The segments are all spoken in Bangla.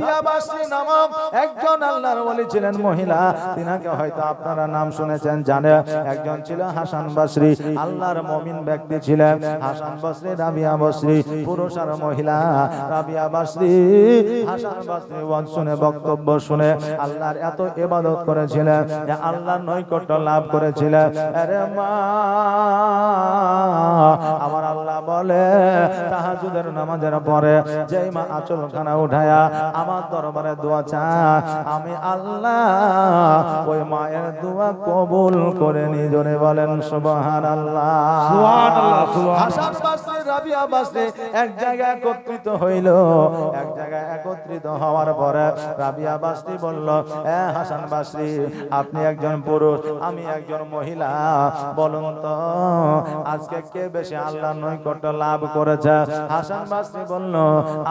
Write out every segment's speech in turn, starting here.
রাবিয়া বাসরি নামক একজন আল্লাহর ওলি ছিলেন মহিলা, তিনাকে হয়তো আপনারা নাম শুনেছেন জানেন। একজন ছিল হাসান বাসরি, আল্লাহর মুমিন ব্যক্তি ছিলেন হাসান বাসরি। রাবিয়া বাসরি পুরুষ আর মহিলা। রাবিয়া বাসরি হাসান বাসরি ওয়াজ শুনে, বক্তব্য শুনে আল্লাহর এত ইবাদত করেছিলেন, আল্লাহর নৈকট্য লাভ করেছিলেন। আরে মা, আমার আল্লাহ বলে তাহাজ্জুদের নামাজের পরে যেই মা আঁচলখানা উঠায়া আমার দরবারে দোয়া চায়, আমি আল্লাহ ওই মায়ের দোয়া কবুল করে নি। জোরে বলেন সুবহানাল্লাহ। হাসান বাসরি রাবিয়া বাসরি এক জায়গায় একত্রিত হইল। এক জায়গায় একত্রিত হওয়ার পরে রাবিয়া বাসরি বলল, হাসান বাসরি, আপনি একজন পুরুষ, আমি একজন মহিলা, বলুন তো আজকে কে বেশি আল্লাহর নৈকট্য লাভ করেছে? হাসান বাসরি বলল,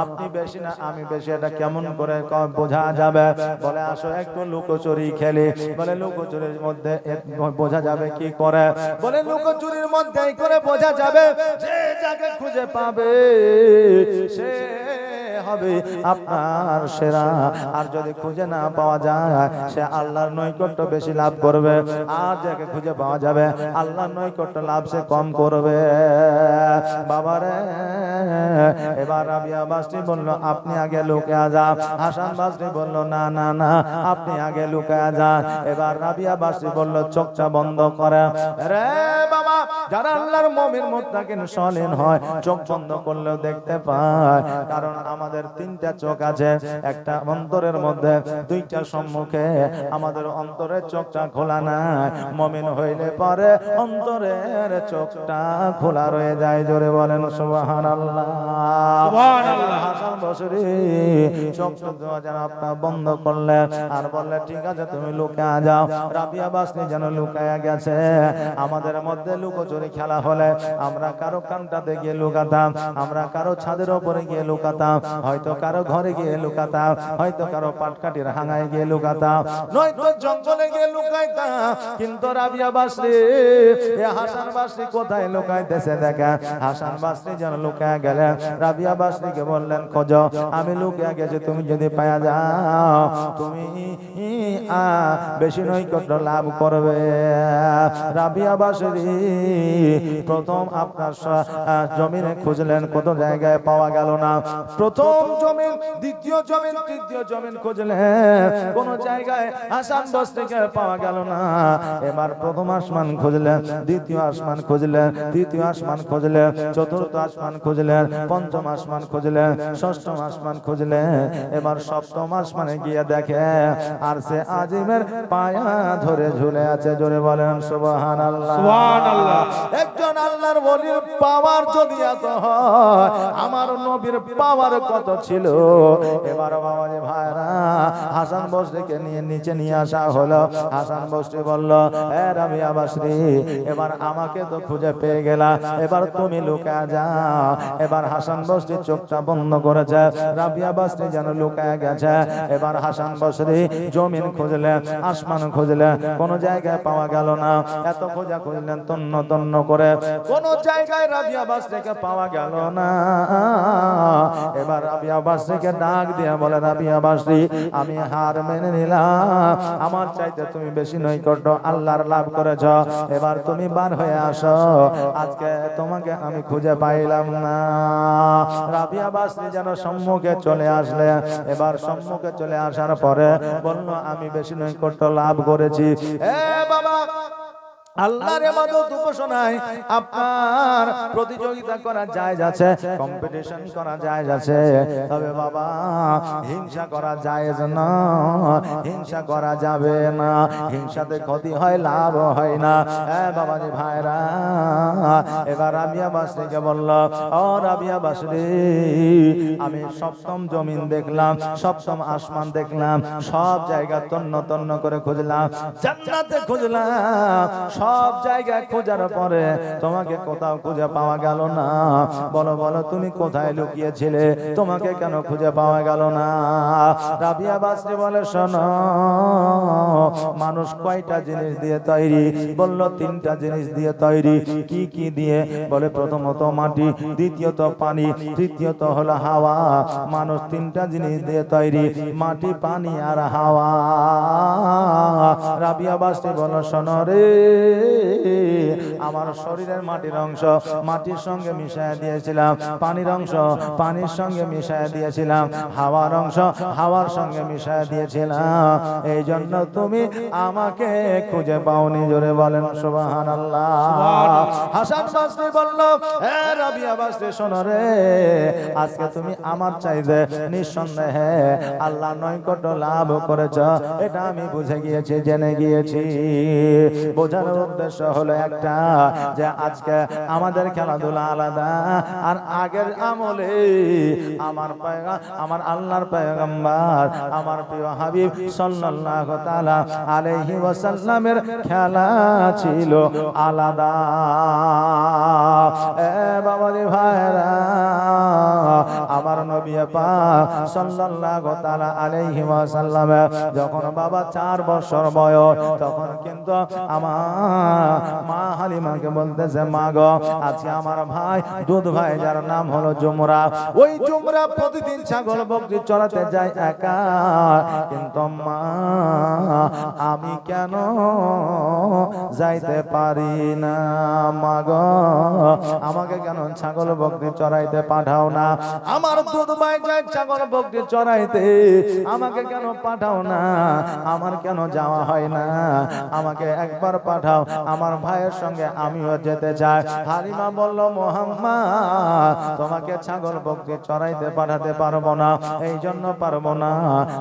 আপনি বেশি না আমি বেশি, এটা কেমন করে বোঝা যাবে? বলে আসো একটু লুকোচুরি খেলি। বলে লুকোচুরির মধ্যে বোঝা যাবে কি করে? বলে লুকোচুরির মধ্যে করে বোঝা যাবে, যে যাকে খুঁজে পাবে সে হবে আপনার সেরা, আর যদি খুঁজে না পাওয়া যায় সে আল্লাহর নৈকট্য বেশি লাভ করবে, আর যাকে খুঁজে পাওয়া যাবে আল্লাহর নৈকট্য লাভ সে কম করবে। বাবারে, এবার রাবিয়া বাসরি বলল, আপনি আগে লুকিয়ে যান। হাসান বাসরি বলল, না না না, আপনি আগে লুকিয়ে যান। এবার রাবিয়া বাসরি বলল, চোখটা বন্ধ করে। রে বাবা, যারা আল্লাহর মুমিন মুত্তাকিন সলিন হয় চোখ বন্ধ করলেও দেখতে পায়, কারণ আমাদের তিনটা চোখ আছে, একটা অন্তরের মধ্যে, দুইটা সম্মুখে। আমাদের অন্তরের চোখটা খোলা নাই, মুমিন হইলে পরে অন্তরের চোখটা খোলা রয়ে যায়। জোরে বলেন সুবহানাল্লাহ, সুবহানাল্লাহ। হাসান বাসরি চোখটা যেন আপনার বন্ধ করলেন আর বললে, ঠিক আছে তুমি লুকিয়ে যাও। রাবিয়া বাসরি যেন লুকিয়ে গেছে। আমাদের মধ্যে লুকোচুরি খেলা হলে আমরা কারো কানটাতে গিয়ে লুকাতাম, আমরা কারো ছাদের উপরে গিয়ে লুকাতাম, হয়তো কারো ঘরে গিয়ে লুকাতাম, হয়তো কারো পাটকাঠির হাঙায় গিয়ে লুকাতাম, নয়তো জঙ্গলে গিয়ে লুকাইতাম। কিন্তু রাবিয়া বাসরি, হাসান বাসরি কোথায় লুকাইতেছে দেখেন। হাসান বাসরি যেন লুকায় গেলেন। রাবিয়া বাসরিকে বললেন, খোঁজো, আমি লুকিয়ে গেছি, তুমি যদি পাওয়া যাও তুমি বেশি নৈকট্য লাভ করবে। রাবিয়া বাসরি প্রথম আপনার জমিনে খুঁজলেন, কত জায়গায় পাওয়া গেল না। প্রথম জমিন, দ্বিতীয় জমিন, তৃতীয় জমিন খুঁজলেন, কোন জায়গায় হাসান বাসরিকে পাওয়া গেল না। এবার প্রথম আসমান খুঁজলেন, দ্বিতীয় আসমান খুঁজলেন, তৃতীয় আসমান খুঁজলেন, চতুর্থ আসমান খুঁজলেন, পঞ্চম আসমান খুঁজলেন, ষষ্ঠম আসমান খুঁজলেন। এবার সপ্তম আসমানে গিয়ে দেখে আর সে আজিমের পায়া ধরে ঝুলে আছে। জোরে বলেন সুবহানাল্লাহ, সুবহানাল্লাহ। একজন আল্লাহর ওলির পাওয়ার যদি এত হয়, আমার নবীর পাওয়ার কত ছিল। এবার বাবাজি ভাইরা, হাসান বাসরিকে নিয়ে নিচে নিয়ে আসা হলো। হাসান বাসরি বলল, এ রাবিয়া বাসরি, এবার আমাকে তো খুঁজে পেয়ে গেলা, এবার তুমি লুকায় যাও। এবার হাসান বাসরি চোখটা বন্ধ করেছে, রাবিয়া বাসরি যেন লুকায় গেছে। এবার হাসান বাসরি জমিন খুঁজলেন, আসমান খুঁজলেন, কোন জায়গায় পাওয়া গেল না। এত খোঁজা খুঁজলেন তন্ন তন্ন করে, কোন জায়গায় রাবিয়া বাসরিকে পাওয়া গেল না। এবার রাবিয়া বাসরিকে ডাক দিয়ে বলে, রাবিয়া বাসরি, আমি হার মেনে নিলাম, আমার চাইতে তুমি বেশি নৈকট্য আল্লাহর লাভ করেছ, এবার তুমি বার হয়ে আসো, আজকে তোমাকে আমি খুঁজে পাইলাম না। রাবিয়া বাসরি যেন সম্মুখে চলে আসলে। এবার সম্মুখে চলে আসার পরে বলল, আমি বেশি নৈকট্য লাভ করেছি। এ বাবা, আল্লাহর ইবাদত উপাসনায় আপনার প্রতিযোগিতা করা জায়েজ আছে, কম্পিটিশন করা জায়েজ আছে, তবে বাবা হিংসা করা জায়েজ না, হিংসা করা যাবে না। হিংসাতে ক্ষতি হয়, লাভ হয় না। বাবাজি ভাইরা, এবার রাবিয়া বাসরিকে বলল, ও রাবিয়া বাসরি, আমি সপ্তম জমিন দেখলাম, সপ্তম আসমান দেখলাম, সব জায়গা তন্ন তন্ন করে খুঁজলাম, জান্নাতে খুঁজলাম, সব সব জায়গায় খোঁজার পরে তোমাকে কোথাও খুঁজে পাওয়া গেল না। বলো বলো তুমি কোথায় লুকিয়েছিলে, তোমাকে কেন খুঁজে পাওয়া গেল না? রাবিয়া বাসরি বলে শোনো, মানুষ কয়টা জিনিস দিয়ে তৈরি? বলল তিনটা জিনিস দিয়ে তৈরি। কি কি দিয়ে? বলে প্রথমত মাটি, দ্বিতীয়ত পানি, তৃতীয়ত হলো হাওয়া। মানুষ তিনটা জিনিস দিয়ে তৈরি, মাটি, পানি আর হাওয়া। রাবিয়া বাসরি বলো শোনো রে, আমার শরীরের মাটির অংশ মাটির সঙ্গে মিশিয়ে দিয়েছিলাম, পানির অংশ পানির সঙ্গে মিশিয়ে দিয়েছিলাম, হাওয়ার অংশ হাওয়ার সঙ্গে মিশিয়ে দিয়েছিলাম। এই জন্য তুমি আমাকে খুঁজে পাওনি। জোরে বলেন সুবহানাল্লাহ। হাসান বাসরি বলল, হে রাবিয়া বাসরি শোনো রে, আজকে তুমি আমার চাইতে নিঃসন্দেহে আল্লাহ নৈকট্য লাভ করেছ, এটা আমি বুঝে গিয়েছি, জেনে গিয়েছি। বোঝানোর উদ্দেশ্য হলো একটা, যে আজকে আমাদের খেলাধুলা আলাদা, আর আগের আমলে আমার আল্লাহর পয়গম্বর আমার প্রিয় হাবিব সাল্লাল্লাহু তাআলা আলাইহি ওয়াসাল্লামের খেলা ছিল আলাদা। এ বাবাজি ভাইরা, আমার নবী পাক সাল্লাল্লাহু তাআলা আলাইহি ওয়াসাল্লাম যখন বাবা 4 বছর বয়স, তখন কিন্তু আমার মা হালিমাকে বলতেছে, মা গো, আজকে আমার ভাই দুধ ভাই যার নাম হলো জুমরা, ওই জুমরা প্রতিদিন ছাগল বকরি চড়াতে যায় একা, কিন্তু মা আমি কেন যাইতে পারি না? মা গো, আমাকে কেন ছাগল বকরি চড়াইতে পাঠাও না? আমার দুধ ভাই যায় ছাগল বকরি চড়াইতে, আমাকে কেন পাঠাও না? আমার কেন যাওয়া হয় না? আমাকে একবার পাঠাও, আমার ভাইয়ের সঙ্গে আমিও যেতে চাই। হালিমা বলল, মুহাম্মদ, তোমাকে ছাগল বকরি চড়াইতে পাঠাতে পারবো না। এই জন্য পারবো না,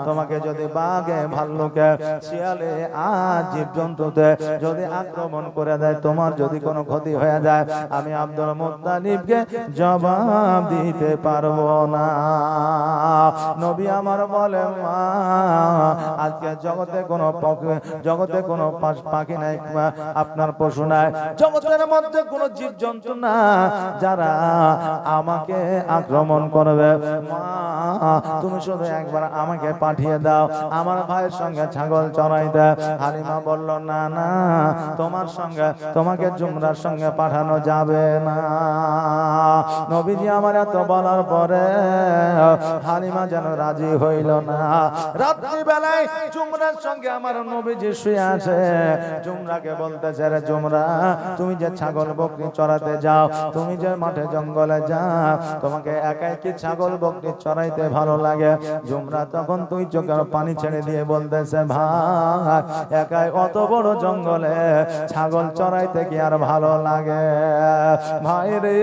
তোমাকে যদি বাঘে ভাল্লুকে শিয়ালে আর জীবজন্তুতে যদি আক্রমণ করে দেয়, তোমার যদি কোনো ক্ষতি হয়ে যায়, আমি আব্দুল মুত্তালিবকে জবাব দিতে পারবো না। নবী আমার বলে, মা আজকে জগতে কোনো পাখি নাই, আপনার পশু নাই, জগতের মধ্যে কোনো জীবজন্তু না যারা আমাকে আক্রমণ করবে। মা তুমি শুধু একবার আমাকে পাঠিয়ে দাও, আমার ভাইয়ের সঙ্গে ছাগল চড়াইতে। হালিমা বলল, না না, তোমাকে জুমরার সঙ্গে পাঠানো যাবে না। নবীজি আমার এত বলার পরে হালিমা যেন রাজি হইল না। রাত্রি বেলায় জুমরার সঙ্গে আমার নবীজি শুয়ে আছে। জুমরাকে বলতেছে, রে জুমরা, তুমি যে ছাগল বকরি চড়াতে যাও, তুমি যে মাঠে জঙ্গলে যাও, তোমাকে একাই কি ছাগল বকরি চড়াইতে ভালো লাগে? জুমরা তখন তুই চোখের পানি ছেড়ে দিয়ে বলতেছে, ভাই একাই অত বড় জঙ্গলে ছাগল চড়াইতে কি আর ভালো লাগে? ভাই রে,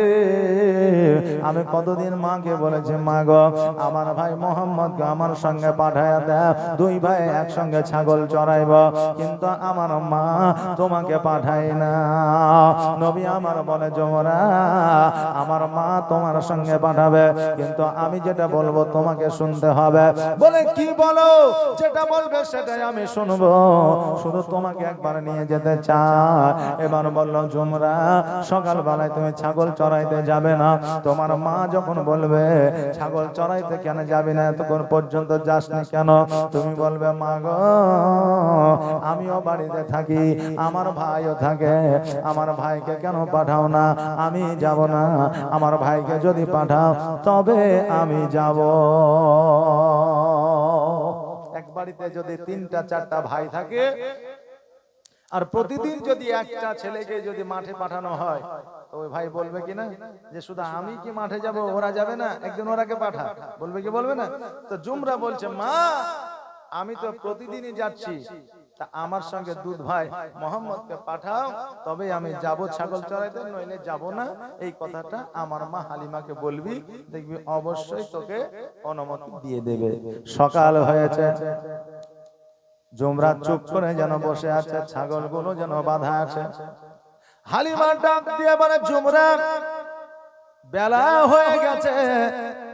আমি কতদিন মাকে বলেছি, মা গো, আমার ভাই মোহাম্মদকে আমার সঙ্গে পাঠায়া দেয়, দুই ভাই একসঙ্গে ছাগল চড়াইব, কিন্তু আমার মা তোমাকে পাঠায় না। নবী আমার বলে, জুমরা, আমার মা তোমার সঙ্গে পাঠাবে, কিন্তু আমি যেটা বলবো তোমাকে শুনতে হবে। বলে, কি বলো? যেটা বলবে সেটাই আমি শুনবো, শুধু তোমাকে একবার নিয়ে যেতে চাই। এবার বললো, জুমরা, সকাল বেলায় তুমি ছাগল চড়াইতে যাবে না? তোমার মা যখন বলবে ছাগল চড়াইতে কেন যাবি না, তখন পর্যন্ত যাসনি কেন? তুমি বলবে, মা গো, আমিও বাড়িতে থাকি, আমার ভাইও থাকে, আমার ভাইকে কেন পাঠাও না? আমি যাব না, আমার ভাইকে যদি পাঠাও তবে আমি যাব। এক বাড়িতে যদি 3টা 4টা ভাই থাকে, আর প্রতিদিন যদি একটা ছেলেকে যদি মাঠে পাঠানো হয়, তো ওই ভাই বলবে কিনা যে শুধু আমি কি মাঠে যাব, ওরা যাবে না, একদিন ওরাকে পাঠা? বলবে কি বলবে না? তো জুমরা বলছে, মা আমি তো প্রতিদিনই যাচ্ছি, তা আমার সঙ্গে দুধ ভাই মোহাম্মদকে পাঠাও, তবে আমি যাব ছাগল চড়াইতে, নইলে যাব না। এই কথাটা আমার মা হালিমাকে বলবি, দেখবি অবশ্যই তোকে অনুমতি দিয়ে দেবে। সকাল হয়েছে, জুমরা চুপ করে যেন বসে আছে, ছাগলগুলো যেন বাঁধা আছে। হালিমা ডাক দিয়ে বলে, জুমরা, বেলা হয়ে গেছে,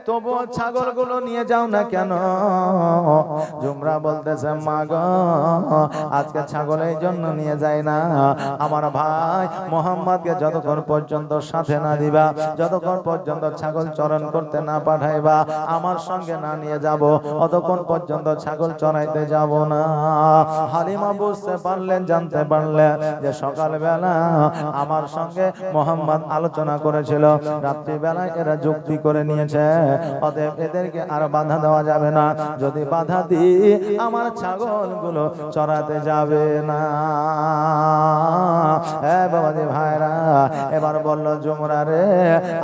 তবুও ছাগলগুলো নিয়ে যাও না কেন? জুমরা বলতেছে, মা গো, আজকে ছাগল এই জন্য নিয়ে যায় না, আমার ভাই মোহাম্মদকে যতক্ষণ পর্যন্ত সাথে না দিবা, যতক্ষণ পর্যন্ত ছাগল চরণ করতে না পাঠাইবা, আমার সঙ্গে না নিয়ে যাব, অতক্ষণ পর্যন্ত ছাগল চড়াইতে যাব না। হালিমা বুঝতে পারলেন, জানতে পারলেন যে সকালবেলা আমার সঙ্গে মোহাম্মদ আলোচনা করেছিল, রাত্রিবেলায় এরা যুক্তি করে নিয়েছে, অতএব এদেরকে আর বাধা দেওয়া যাবে না, যদি বাধা দিই আমার ছাগলগুলো চড়াতে যাবে না। হ্যাঁ বাবাজি ভাইরা, এবার বলল জুমরা রে,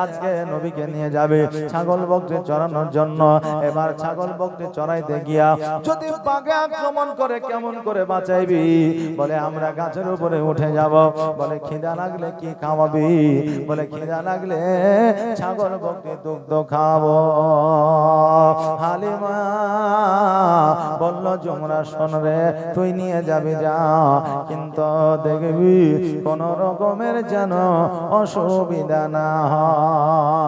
আজকে নবীকে নিয়ে যাবে ছাগল বকরি চড়ানোর জন্য। এবার ছাগল বকরি চড়াইতে গিয়া যদি বাঘে আক্রমণ করে কেমন করে বাঁচাইবি? বলে আমরা গাছের উপরে উঠে যাব। বলে খিদা লাগলে কি খাওয়াবি? বলে খিদা লাগলে ছাগল বকরি দুগ্ধ খাবো। হালিমা বলল জুমরা শোন রে, তুই নিয়ে যাবি যা, কিন্তু দেখবি কোন রকমের যেন অসুবিধা না হয়।